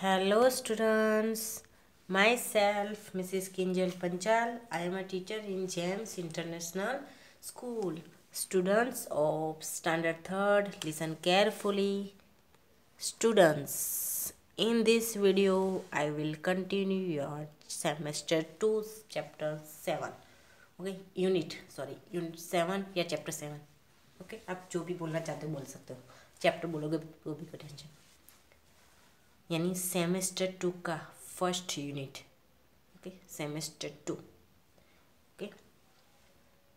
Hello students, myself Mrs. Kinjal Panchal. I am a teacher in James International School. Students of Standard 3rd, listen carefully. Students, in this video I will continue your semester 2 chapter 7. Okay, unit 7 या chapter 7. Okay, आप जो भी बोलना चाहते हो बोल सकते हो. चैप्टर बोलोगे वो भी कोई टेंशन, यानी सेमेस्टर 2 का first unit. Okay, semester 2. Okay,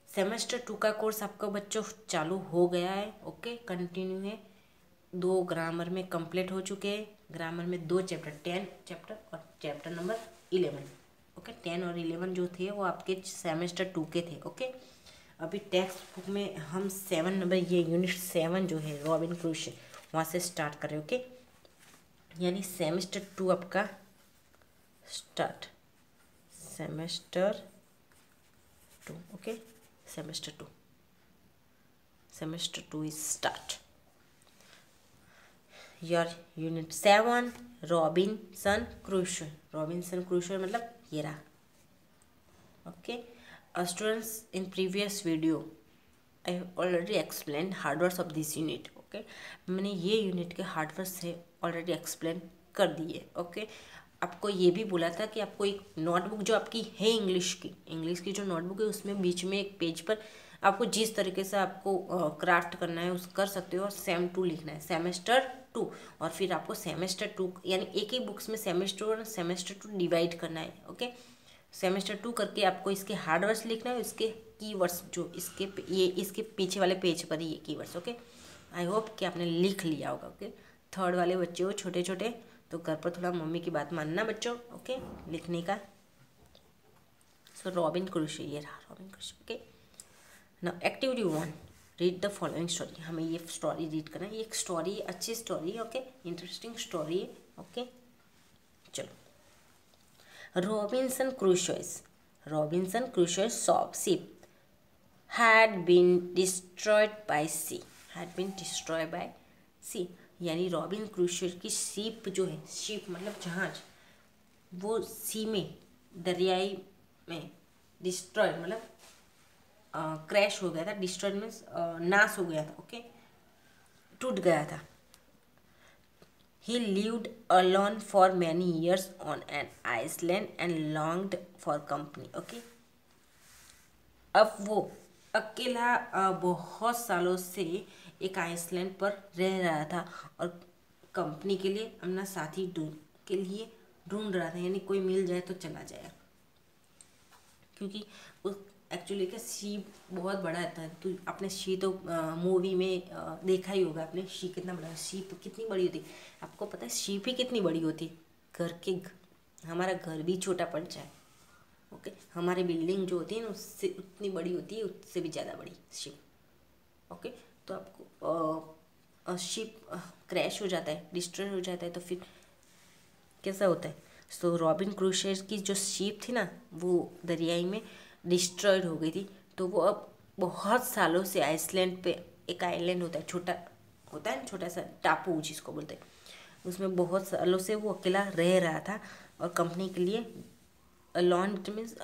semester 2 का कोर्स आपका बच्चों चालू हो गया है. ओके, कंटिन्यू है. 2 ग्रामर में कंप्लीट हो चुके हैं. ग्रामर में 2 चैप्टर, 10 चैप्टर और चैप्टर नंबर 11. ओके, 10 और 11 जो थे वो आपके सेमेस्टर 2 के थे. ओके, अभी टेक्स्ट बुक में हम 7 नंबर, ये यूनिट 7 जो है रॉबिन क्रूशो, वहाँ से स्टार्ट कर रहे हैं. ओके, यानी सेमेस्टर 2 आपका start. Semester 2. Okay, semester 2 is start. Your unit 7 Robinson Crusoe. Robinson Crusoe मतलब ये रहा. Okay, students, in previous video I already explain hard words of this unit. Okay, मैंने ये यूनिट के हार्डवर्ड्स से ऑलरेडी एक्सप्लेन कर दिए. ओके, आपको ये भी बोला था कि आपको एक नोटबुक जो आपकी है इंग्लिश की जो नोटबुक है उसमें बीच में एक पेज पर आपको जिस तरीके से आपको क्राफ्ट करना है उस कर सकते हो. और सेम 2 लिखना है, सेमेस्टर 2. और फिर आपको सेमेस्टर 2 यानी एक ही बुक्स में सेमेस्टर और सेमेस्टर 2 डिवाइड करना है. ओके, सेमेस्टर 2 करके आपको इसके हार्डवर्ड्स लिखना है, इसके कीवर्ड्स जो इसके पीछे वाले पेज पर ही ये कीवर्ड्स. ओके, आई होप कि आपने लिख लिया होगा. ओके, 3rd वाले बच्चे हो छोटे छोटे, तो घर पर थोड़ा मम्मी की बात मानना बच्चों. ओके, लिखने का. सो रॉबिन क्रूशो, ये रहा Robin Crusoe. Okay, now activity 1, read the following story. हमें ये स्टोरी रीड करना है. ये एक स्टोरी है, अच्छी स्टोरी है. ओके, इंटरेस्टिंग स्टोरी है. ओके, चलो. Robinson Crusoe's ship had been destroyed by sea. यानी रॉबिन क्रूशो की शिप जो है, शिप मतलब जहाज, वो सी में, दरियाई में, डिस्ट्रॉयड मतलब क्रैश हो गया था. डिस्ट्रॉयड मीन्स नाश हो गया था. ओके, टूट गया था. He lived alone for many years on an island and longed for company. Okay, अब वो अकेला बहुत सालों से एक आइसलैंड पर रह रहा था और कंपनी के लिए, अपना साथी ढूंढ रहा था. यानी कोई मिल जाए तो चला जाए, क्योंकि उस एक्चुअली का सी बहुत बड़ा था. तो आपने सी तो मूवी में देखा ही होगा आपने. सी कितना बड़ा, शीप कितनी बड़ी होती, आपको पता है शीप ही कितनी बड़ी होती. हमारा घर भी छोटा पड़ जाए. ओके, हमारी बिल्डिंग जो होती है ना उससे उतनी बड़ी होती है, उससे भी ज़्यादा बड़ी शिप. ओके, तो आपको शिप क्रैश हो जाता है, डिस्ट्रॉय हो जाता है, तो फिर कैसा होता है. सो रॉबिन क्रूशो की जो शिप थी ना वो दरियाई में डिस्ट्रॉयड हो गई थी. तो वो अब बहुत सालों से आइसलैंड पे, एक आइलैंड होता है, छोटा होता है ना, छोटा सा टापू जिसको बोलते हैं, उसमें बहुत सालों से वो अकेला रह रहा था. और कंपनी के लिए लॉन्ड मीन्स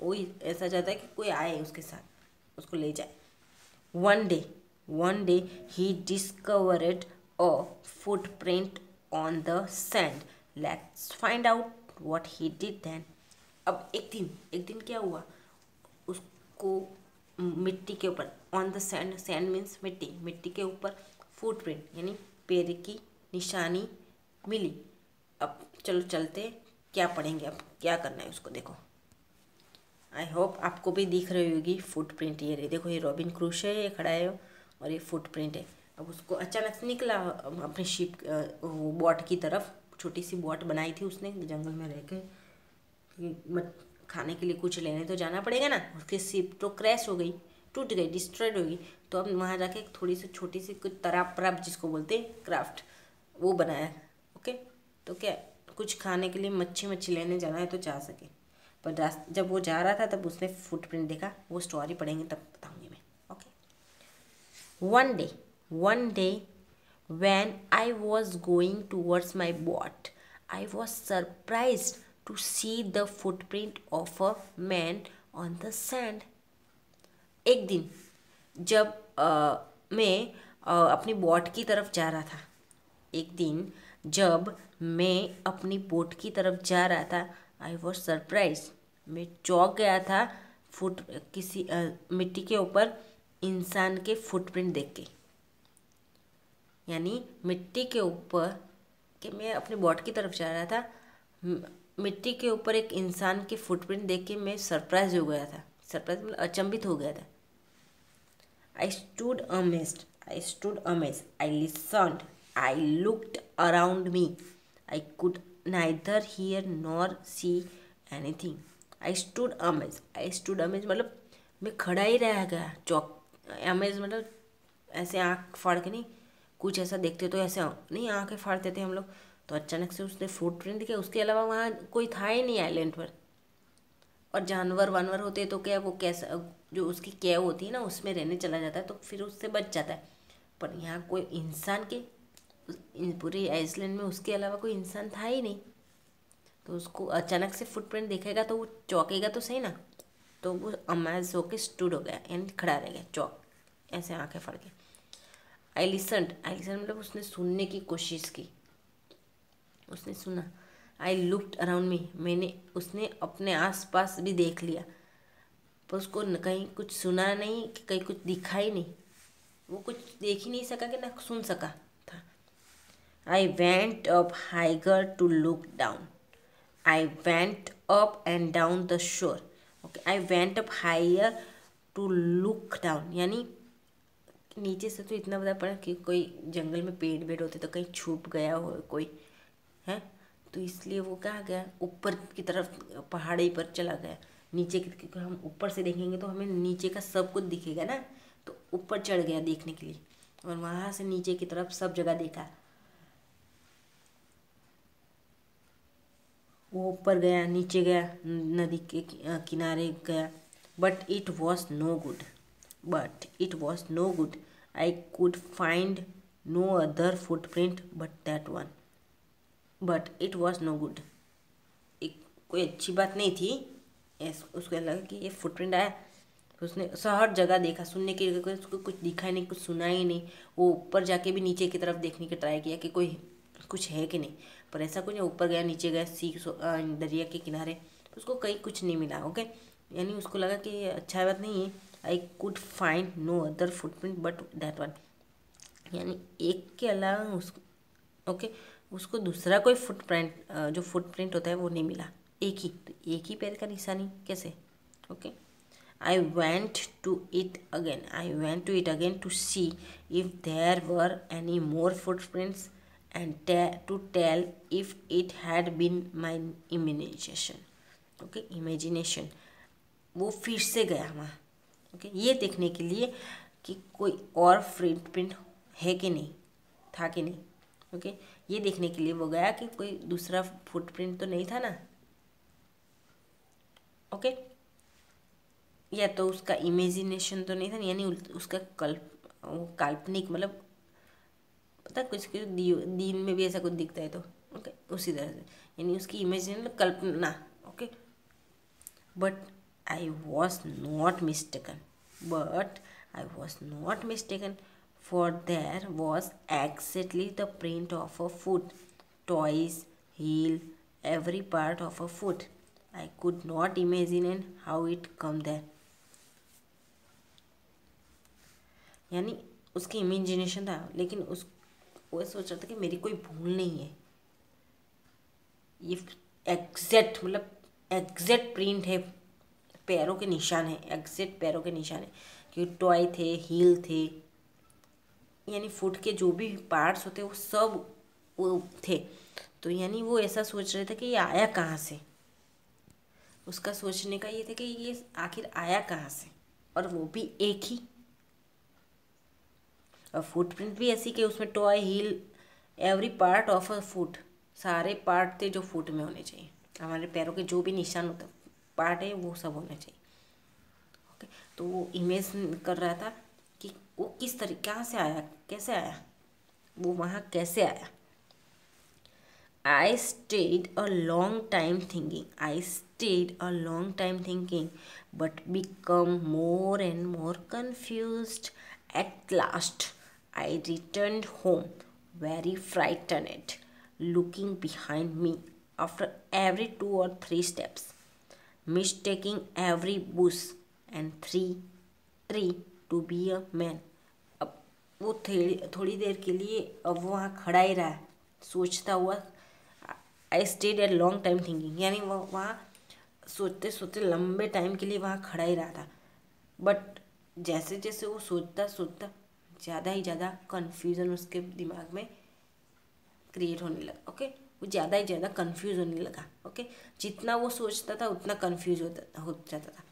वही ऐसा चाहता है कि कोई आए उसके साथ, उसको ले जाए. One day he discovered a footprint on the sand. Let's find out what he did then. अब एक दिन क्या हुआ, उसको मिट्टी के ऊपर, ऑन द सैंड मीन्स मिट्टी के ऊपर फुटप्रिंट यानी पैर की निशानी मिली. अब चलो चलते, क्या पढ़ेंगे, अब क्या करना है उसको देखो. आई होप आपको भी दिख रही होगी फुटप्रिंट. ये रही, देखो, ये रॉबिन क्रूशो है, ये खड़ा है और ये फुटप्रिंट है. अब उसको अचानक से निकला अपने शिप बोट की तरफ. छोटी सी बोट बनाई थी उसने जंगल में रह के, खाने के लिए कुछ लेने तो जाना पड़ेगा ना. उसकी शिप तो क्रैश हो गई, टूट गई, डिस्ट्रॉयड हो गई. तो अब वहाँ जाके एक थोड़ी सी छोटी सी कुछ तराप जिसको बोलते हैं क्राफ्ट, वो बनाया. ओके, तो क्या कुछ खाने के लिए मच्छी लेने जाना है तो जा सके. पर जब वो जा रहा था तब उसने फुटप्रिंट देखा. वो स्टोरी पढ़ेंगे तब बताऊंगी मैं. Okay, one day when I was going towards my boat, I was surprised to see the footprint of a man on the sand. एक दिन जब मैं अपनी बोट की तरफ जा रहा था, एक दिन जब मैं अपनी बोट की तरफ जा रहा था, आई वॉज सरप्राइज, मैं चौंक गया था किसी मिट्टी के ऊपर इंसान के फुटप्रिंट देख के। यानी मिट्टी के ऊपर कि मैं अपनी बोट की तरफ जा रहा था, मिट्टी के ऊपर एक इंसान के फुटप्रिंट देख के मैं सरप्राइज हो गया था। सरप्राइज मतलब अचंभित हो गया था। I stood amazed. I listened. I looked around me. I could neither hear nor see anything. I stood amazed मतलब मैं खड़ा ही रह गया, चौक। amazed मतलब ऐसे आँख फाड़ के नहीं, कुछ ऐसा देखते तो ऐसे नहीं आँखें फाड़ते थे हम लोग। तो अचानक से उसने फुटप्रिंट दिया, उसके अलावा वहाँ कोई था ही नहीं आइलैंड पर। और जानवर वानवर होते तो क्या वो कैसा, जो उसकी कैव होती है ना उसमें रहने चला जाता है तो फिर उससे बच जाता है। पर यहाँ कोई इंसान के पूरे आइसलैंड में उसके अलावा कोई इंसान था ही नहीं। तो उसको अचानक से फुटप्रिंट दिखेगा तो वो चौंकेगा तो सही ना। तो वो अमेज होके स्टूड हो गया, यानी खड़ा रह गया चौक, ऐसे आंखें फाड़ के। आई लिसन मतलब उसने सुनने की कोशिश की, उसने सुना। आई लुक्ड अराउंड मी, उसने अपने आसपास भी देख लिया, पर उसको कहीं कुछ सुना नहीं, कहीं कुछ दिखा ही नहीं, वो कुछ देख ही नहीं सका कि ना सुन सका था। I went up higher to look down, I went up and down the shore. Okay, I went up higher to look down, यानी नीचे से तो इतना बता पड़ा कि कोई जंगल में पेड़ वेड़ होते तो कहीं छुप गया हो कोई है, तो इसलिए वो कहाँ गया, ऊपर की तरफ पहाड़ी पर चला गया। नीचे क्योंकि हम ऊपर से देखेंगे तो हमें नीचे का सब कुछ दिखेगा ना, तो ऊपर चढ़ गया देखने के लिए, और वहाँ से नीचे की तरफ सब जगह देखा। वो ऊपर गया, नीचे गया, नदी के किनारे गया, but it was no good. I could find no other footprint but that one, but it was no good. एक कोई अच्छी बात नहीं थी। उसको लगा कि ये फुटप्रिंट आया, तो उसने हर जगह देखा, सुनने की जगह उसको कुछ दिखा ही नहीं, कुछ सुना ही नहीं। वो ऊपर जाके भी नीचे की तरफ देखने का ट्राई किया कि कोई कुछ है कि नहीं, पर ऐसा कुछ नहीं। ऊपर गया, नीचे गया, दरिया के किनारे, तो उसको कहीं कुछ नहीं मिला। ओके, यानी उसको लगा कि ये अच्छा बात नहीं है। I could find no other footprint but that one, यानी एक के अलावा ओके उसको दूसरा कोई फुटप्रिंट जो फुटप्रिंट होता है वो नहीं मिला। एक ही पैर का निशानी कैसे। Okay, I went to it again to see if there were any more footprints and to tell if it had been my imagination. Okay, imagination, वो फिर से गया वहाँ। ओके, ये देखने के लिए कि कोई और फुटप्रिंट है कि नहीं, था कि नहीं। ओके, ये देखने के लिए वो गया कि कोई दूसरा फुटप्रिंट तो नहीं था ना। ओके, या तो उसका इमेजिनेशन तो नहीं था, यानी उसका काल्पनिक, मतलब पता कुछ दिन में भी ऐसा कुछ दिखता है तो ओके उसी तरह से, यानी उसकी imagination Kalpana. Okay, but I was not mistaken for there was exactly the print of a foot, toes, heel, every part of a foot. I could not imagine how it come there. यानी उसकी imagination था, लेकिन वो सोच रहा था कि मेरी कोई भूल नहीं है, ये एग्जैक्ट प्रिंट है, पैरों के निशान है, एग्जैक्ट पैरों के निशान है, क्योंकि टॉय थे, हील थे, यानी फुट के जो भी पार्ट्स होते वो सब वो थे। तो यानी वो ऐसा सोच रहे थे कि ये आया कहाँ से, उसका सोचने का ये था कि ये आखिर आया कहाँ से, और वो भी एक ही। और फुटप्रिंट भी ऐसी कि उसमें toe, heel, every part of a foot, सारे पार्ट थे जो फुट में होने चाहिए। हमारे पैरों के जो भी निशान होते पार्ट है वो सब होने चाहिए। ओके, तो वो इमेज कर रहा था कि वो किस तरीके, कहाँ से आया, कैसे आया, वो वहाँ कैसे आया। I stayed a long time thinking. I stayed a long time thinking, but become more and more confused. At last, I returned home, very frightened, looking behind me after every 2 or 3 steps, mistaking every bush and tree to be a man. अब वो थोड़ी देर के लिए अब वो वहाँ खड़ा ही रहा, सोचता हुआ। I stayed at long time thinking, यानी वो वहाँ सोचते सोचते लंबे टाइम के लिए वहाँ खड़ा ही रहा था। बट जैसे जैसे वो सोचता सोचता ज़्यादा ही ज़्यादा कन्फ्यूज़न उसके दिमाग में क्रिएट होने लगा। ओके, वो ज़्यादा ही ज़्यादा कन्फ्यूज होने लगा। ओके, जितना वो सोचता था उतना कन्फ्यूज हो जाता था।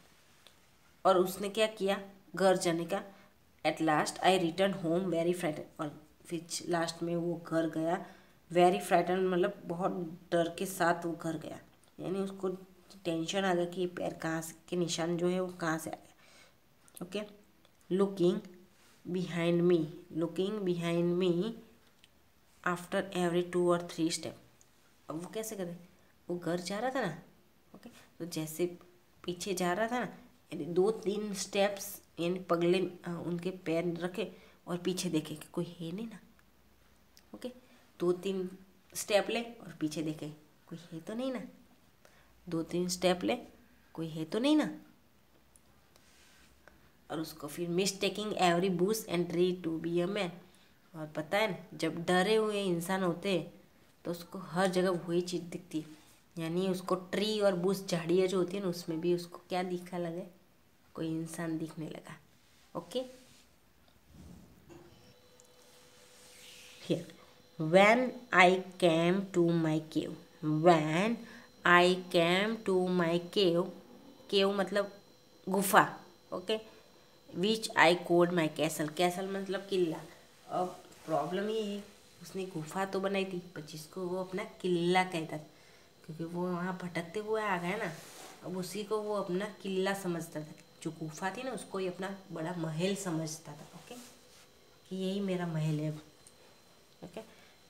और उसने क्या किया, घर जाने का। At last I return home very frighten, और फिर लास्ट में वो घर गया वेरी फ्राइटन, मतलब बहुत डर के साथ वो घर गया। यानी उसको टेंशन आ गया कि पैर कहाँ से के निशान जो है वो कहाँ से आ गया। Okay, looking behind me after every 2 or 3 step. अब वो कैसे करे, वो घर जा रहा था ना। ओके, तो जैसे पीछे जा रहा था ना, यानी 2-3 स्टेप्स, यानी पगले उनके पैर रखे और पीछे देखे कि कोई है नहीं ना। ओके, 2-3 स्टेप ले और पीछे देखे कोई है तो नहीं ना। 2-3 स्टेप ले, कोई है तो नहीं ना। और उसको फिर mistaking every bush and tree to be a man. और पता है ना, जब डरे हुए इंसान होते हैं तो उसको हर जगह वही चीज़ दिखती है। यानी उसको ट्री और बुश, झाड़ियाँ जो होती है ना, उसमें भी उसको क्या दिखा लगे, कोई इंसान दिखने लगा। Okay, here when I came to my cave, when I came to my cave मतलब गुफा। ओके, विच आई कोल्ड माई कैसल मतलब किला। अब प्रॉब्लम ये है, उसने गुफा तो बनाई थी पर जिसको वो अपना किला कहता था, क्योंकि वो वहाँ भटकते हुए आ गया ना। अब उसी को वो अपना किला समझता था। जो गुफा थी ना, उसको ही अपना बड़ा महल समझता था। ओके, कि यही मेरा महल है अब। ओके,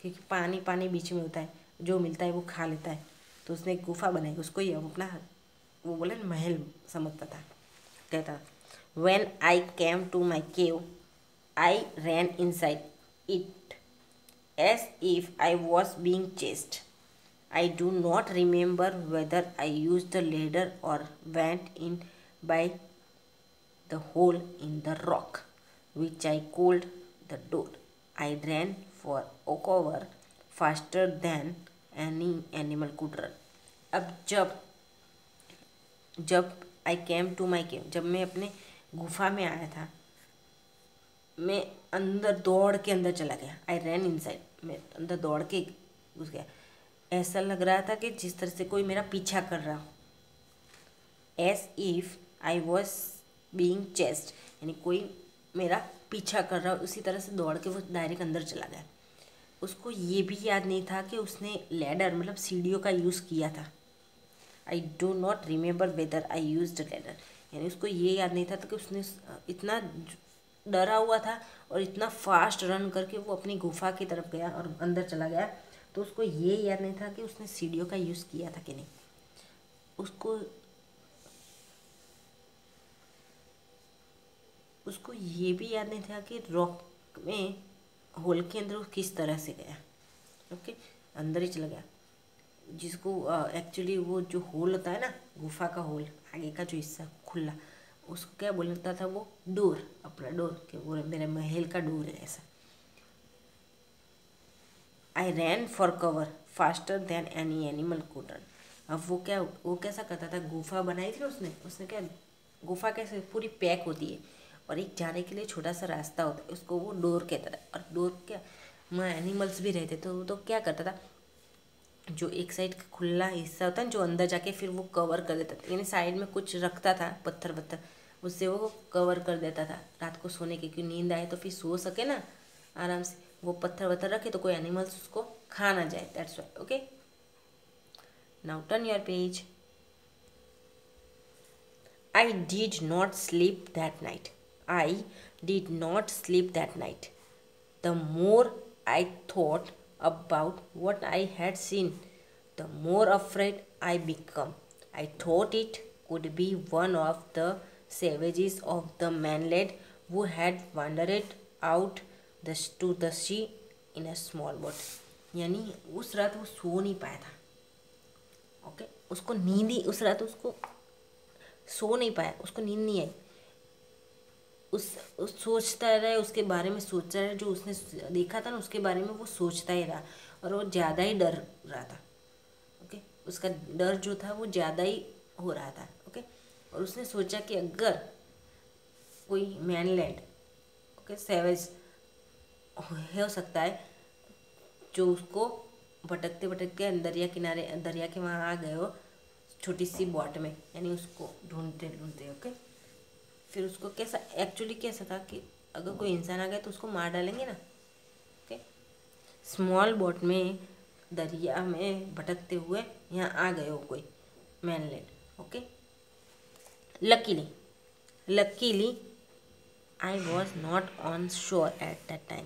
क्योंकि पानी पानी बीच में होता है, जो मिलता है वो खा लेता है। तो उसने एक गुफा बनाई, उसको ही अपना वो बोले महल समझता था। कहता, when I came to my cave I ran inside it as if I was being chased. I do not remember whether I used the ladder or went in by the hole in the rock, which I called the door. I ran for a cover faster than any animal could run. अब जब आई came to my केव, जब मैं अपने गुफा में आया था, मैं अंदर दौड़ के अंदर चला गया। आई रैन इनसाइड, मैं अंदर दौड़ के घुस गया। ऐसा लग रहा था कि जिस तरह से कोई मेरा पीछा कर रहा हो। As if I was being chased, यानी कोई मेरा पीछा कर रहा हो, उसी तरह से दौड़ के वो डायरेक्ट अंदर चला गया। उसको ये भी याद नहीं था कि उसने लैडर मतलब सीढ़ियों का यूज़ किया था। I do not remember whether I use the ladder, यानी उसको ये याद नहीं था कि उसने इतना डरा हुआ था और इतना फास्ट रन करके वो अपनी गुफा की तरफ गया और अंदर चला गया। तो उसको ये याद नहीं था कि उसने सीढ़ियों का यूज़ किया था कि नहीं। उसको ये भी याद नहीं था कि रॉक में होल के अंदर वो किस तरह से गया। ओके, अंदर ही चला गया। जिसको एक्चुअली वो जो होल होता है ना, गुफा का होल, आगे का जो हिस्सा खुला, उसको क्या बोलता था वो, डोर, अपना डोर, कि वो मेरे महल का डोर है ऐसा। I ran for cover faster than any animal could run. अब वो कैसा करता था, गुफा बनाई थी उसने क्या, गुफा कैसे पूरी पैक होती है और एक जाने के लिए छोटा सा रास्ता होता है, उसको वो डोर कहता था। और डोर क्या, वहाँ एनिमल्स भी रहते तो वो तो क्या करता था, जो एक साइड का खुला हिस्सा होता है जो अंदर जाके फिर वो कवर कर देता था, यानी साइड में कुछ रखता था, पत्थर वत्थर, उससे वो कवर कर देता था रात को सोने के, क्योंकि नींद आए तो फिर सो सके ना आराम से। वो पत्थर वत्थर रखे तो कोई एनिमल्स उसको खा ना जाए, that's why. Okay, now turn your page. I did not sleep that night. I did not sleep that night. The more I thought about what I had seen, the more afraid I became. I thought it could be one of the savages of the mainland who had wandered out to the sea in a small boat. यानी उस रात वो सो नहीं पाया था. Okay, उसको नींद ही उस रात उसको सो नहीं पाया, उसको नींद नहीं आई. उस सोचता रहा, उसके बारे में सोचता रहा, जो उसने देखा था ना उसके बारे में वो सोचता ही रहा और वो ज़्यादा ही डर रहा था. ओके, उसका डर जो था वो ज़्यादा ही हो रहा था. ओके, और उसने सोचा कि अगर कोई मैनलैंड ओके सैवेज हो सकता है जो उसको भटकते भटकते दरिया के वहाँ आ गए हो छोटी सी बोट में, यानी उसको ढूंढते ढूंढते. ओके, फिर उसको कैसा एक्चुअली कैसा था कि अगर कोई इंसान आ गया तो उसको मार डालेंगे ना. ओके, स्मॉल बोट में दरिया में भटकते हुए यहाँ आ गए हो कोई mainland. Okay, luckily I was not on शोर at that time.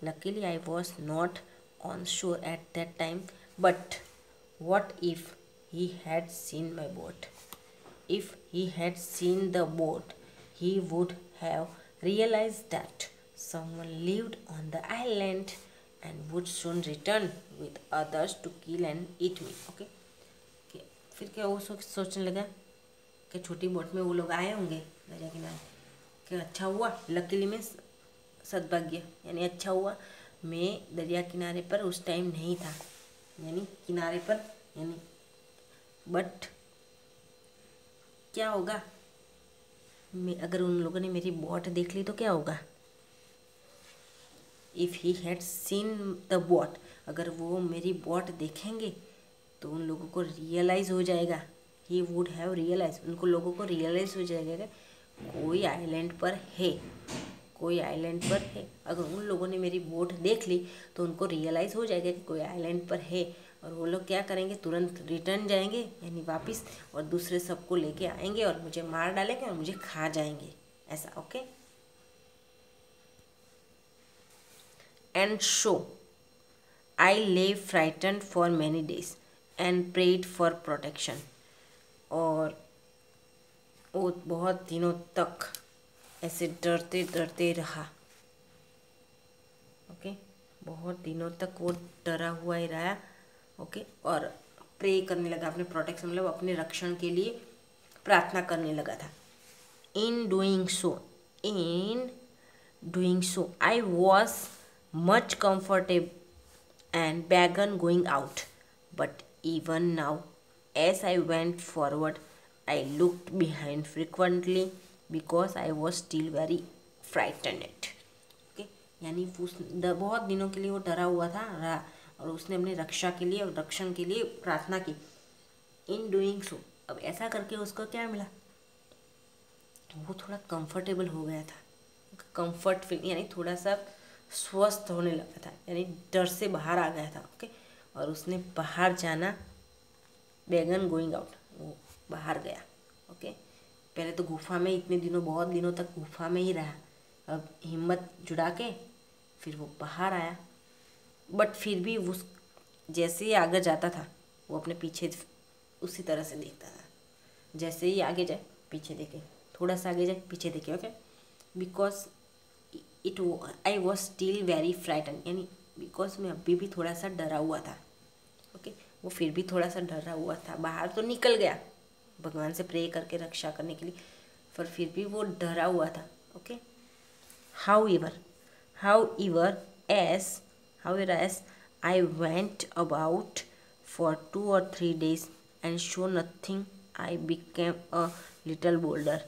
Luckily I was not on शोर at that time, but what if he had seen my boat? If he had seen the boat, he would have realized that someone lived on the island and would soon return with others to kill and eat me. Okay? फिर क्या वो सोचने लगा कि छोटी boat में वो लोग आए होंगे दरिया किनारे, कि अच्छा हुआ, लकीली में सद्भाग्य, यानी अच्छा हुआ मैं दरिया किनारे पर उस टाइम नहीं था, यानी किनारे पर, यानी बट क्या होगा मैं अगर उन लोगों ने मेरी बोट देख ली तो क्या होगा. If he had seen the boat, अगर वो मेरी बोट देखेंगे तो उन लोगों को रियलाइज़ हो जाएगा. ही वुड हैव रियलाइज, उनको लोगों को रियलाइज़ हो जाएगा कि कोई आइलैंड पर है, कोई आइलैंड पर है. अगर उन लोगों ने मेरी बोट देख ली तो उनको रियलाइज़ हो जाएगा कि कोई आइलैंड पर है, और वो लोग क्या करेंगे, तुरंत रिटर्न जाएंगे यानी वापस, और दूसरे सबको लेके आएंगे और मुझे मार डालेंगे और मुझे खा जाएंगे, ऐसा. Okay, and so I lay frightened for many days and prayed for protection. और वो बहुत दिनों तक ऐसे डरते डरते रहा. ओके, बहुत दिनों तक वो डरा हुआ ही रहा. ओके, और प्रे करने लगा, अपने प्रोटेक्शन मतलब अपने रक्षण के लिए प्रार्थना करने लगा था. In doing so I was much comfortable and began going out. But even now, as I went forward, I looked behind frequently because I was still very frightened. Okay, यानी बहुत दिनों के लिए वो डरा हुआ था रहा, और उसने अपने रक्षा के लिए और रक्षण के लिए प्रार्थना की. इन डूइंग सो, अब ऐसा करके उसको क्या मिला, वो थोड़ा कंफर्टेबल हो गया था. कंफर्ट फील यानी थोड़ा सा स्वस्थ होने लगा था, यानी डर से बाहर आ गया था. ओके, और उसने बाहर जाना, बेगन गोइंग आउट, वो बाहर गया. ओके, पहले तो गुफा में इतने दिनों, बहुत दिनों तक गुफा में ही रहा, अब हिम्मत जुड़ा के फिर वो बाहर आया. बट फिर भी वो जैसे ही आगे जाता था वो अपने पीछे उसी तरह से देखता था, जैसे ही आगे जाए पीछे देखे, थोड़ा सा आगे जाए पीछे देखे. Okay, because I was still very frighten, यानी बिकॉज मैं अभी भी थोड़ा सा डरा हुआ था. ओके, वो फिर भी थोड़ा सा डरा हुआ था. बाहर तो निकल गया भगवान से प्रे करके रक्षा करने के लिए, पर फिर भी वो डरा हुआ था. Okay, however as I went about for 2 or 3 days and saw nothing, I became a little bolder.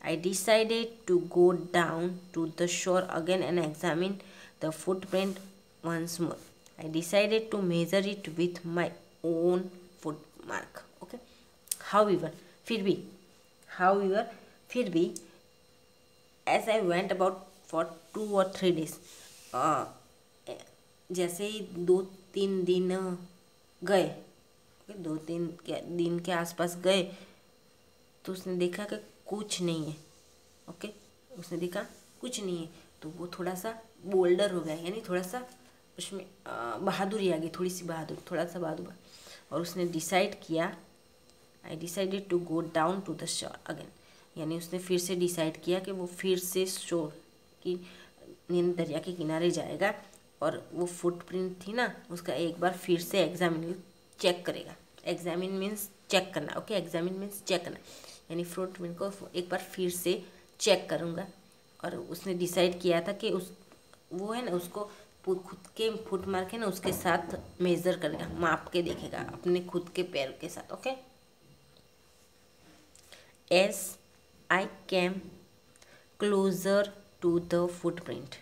I decided to go down to the shore again and examine the footprint once more. I decided to measure it with my own foot mark. Okay. However, फिर भी as I went about for 2 or 3 days, जैसे ही 2-3 दिन गए, 2-3 दिन के आसपास गए, तो उसने देखा कि कुछ नहीं है. ओके, उसने देखा कुछ नहीं है, तो वो थोड़ा सा बोल्डर हो गया, यानी थोड़ा सा उसमें बहादुरी आ गई, थोड़ी सी बहादुर, थोड़ा सा बहादुर। और उसने डिसाइड किया, I decided to go down to the shore again, यानी उसने फिर से डिसाइड किया कि वो फिर से शोर की दरिया के किनारे जाएगा और वो फुटप्रिंट थी ना उसका एक बार फिर से एग्जामिन चेक करेगा। एग्जामिन मीन्स चेक करना, ओके, एग्जामिन मीन्स चेक करना, यानी फुटप्रिंट को एक बार फिर से चेक करूँगा। और उसने डिसाइड किया था कि उस वो है ना उसको खुद के फुट मार्क है ना उसके साथ मेज़र करेगा, माप के देखेगा अपने खुद के पैर के साथ, okay. As I came closer to the footprint,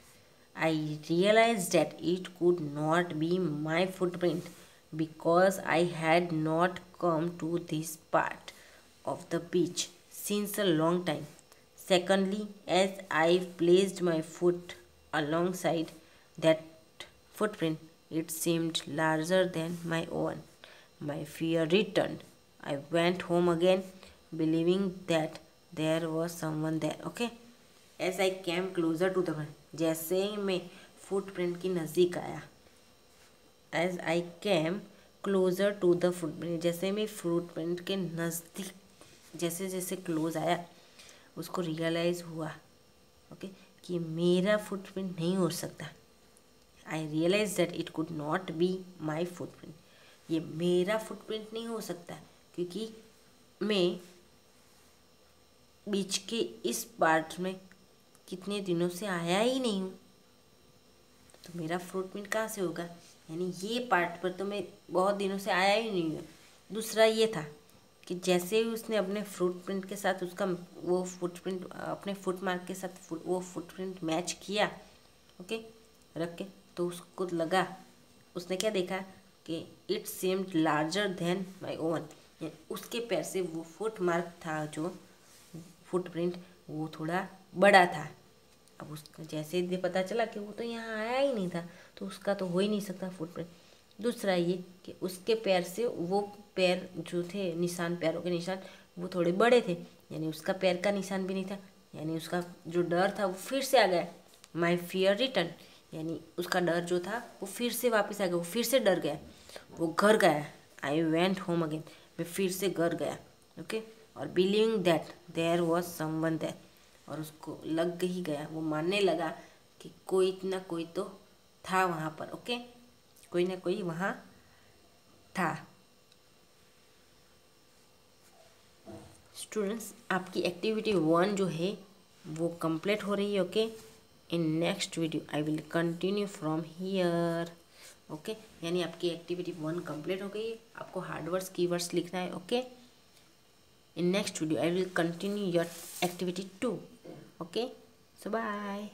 I realized that it could not be my footprint because I had not come to this part of the beach since a long time. Secondly, as I placed my foot alongside that footprint, it seemed larger than my own. My fear returned. I went home again, believing that there was someone there. Okay? As I came closer to the जैसे मैं footprint की नज़दीक आया, as I came closer to the footprint, जैसे मैं footprint के नज़दीक जैसे जैसे क्लोज आया उसको रियलाइज़ हुआ, ओके, कि मेरा फुटप्रिंट नहीं हो सकता। I realize that it could not be my footprint, ये मेरा फुटप्रिंट नहीं हो सकता क्योंकि मैं बीच के इस पार्ट में कितने दिनों से आया ही नहीं हूँ, तो मेरा फुटप्रिंट कहाँ से होगा, यानी ये पार्ट पर तो मैं बहुत दिनों से आया ही नहीं हूँ। दूसरा ये था कि जैसे ही उसने अपने फुटप्रिंट के साथ उसका वो फुटप्रिंट अपने फुट मार्क के साथ वो फुटप्रिंट मैच किया, ओके, रख के, तो उसको लगा, उसने क्या देखा कि it सेम्ड larger than my oven, उसके पैर से वो फुट मार्क था जो फुटप्रिंट वो थोड़ा बड़ा था। अब उसका जैसे ही पता चला कि वो तो यहाँ आया ही नहीं था तो उसका तो हो ही नहीं सकता फुटप्रिंट। दूसरा ये कि उसके पैर से वो पैर जो थे निशान, पैरों के निशान वो थोड़े बड़े थे, यानी उसका पैर का निशान भी नहीं था, यानी उसका जो डर था वो फिर से आ गया। माई फियर रिटर्न, यानी उसका डर जो था वो फिर से वापस आ गया, वो फिर से डर गया, वो घर गया। आई वेंट होम अगेन, मैं फिर से घर गया, ओके, और believing that there was someone there, और उसको लग ही गया, वो मानने लगा कि कोई ना कोई तो था वहाँ पर, ओके, कोई ना कोई वहाँ था। स्टूडेंट्स, आपकी एक्टिविटी 1 जो है वो कंप्लीट हो रही है, okay. In next video I will continue from here, okay, यानी आपकी एक्टिविटी 1 कंप्लीट हो गई है, आपको हार्डवर्ड्स कीवर्ड्स लिखना है, okay. In next video I will continue your activity 2, okay, so bye.